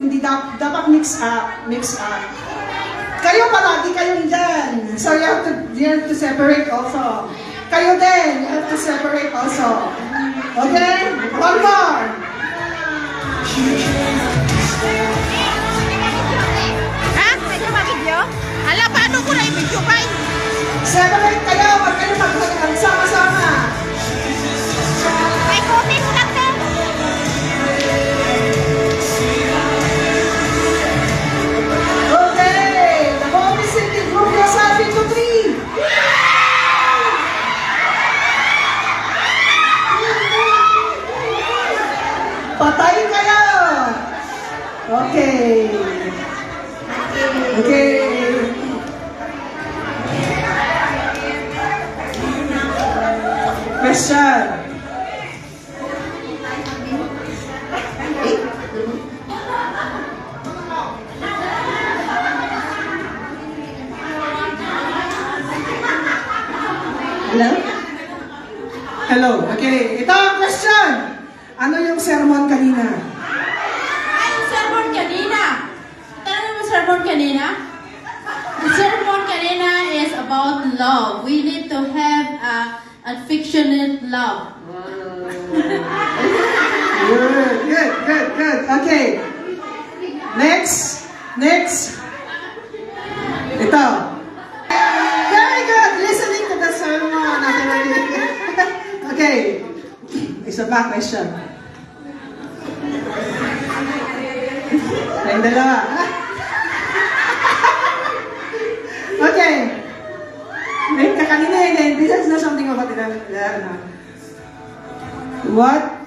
Hindi dapat mix up. Kayo palagi kayo dyan. So you have to separate also. Kayo din, you have to separate also. Okay? One more. Ha? Medyo ma-video? Ala, paano ko na i-video pa? Separate kayo, wag kayo magsama-sama. May comment lang to. Okay, the ball is in the group yourself into 3. Patay kayo. Okay. Okay. Question. Hello? Hello. Okay. Ito ang question. Ano yung sermon kanina? Ay, sermon kanina. Tanong mo sermon kanina? The sermon kanina is about love. We need to have affectionate love. Good. Okay. Next. Ito. Very good. Listening to the sermon. Okay. Isa pa question. Tayong dalawa. Okay. Kanina this is not something about it. What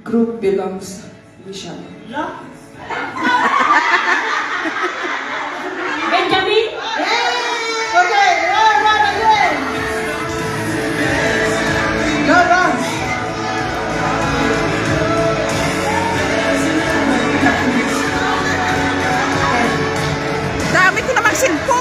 group belongs Bishop? Benjamin? Okay, run again. Run. Dami ko namang cellphone.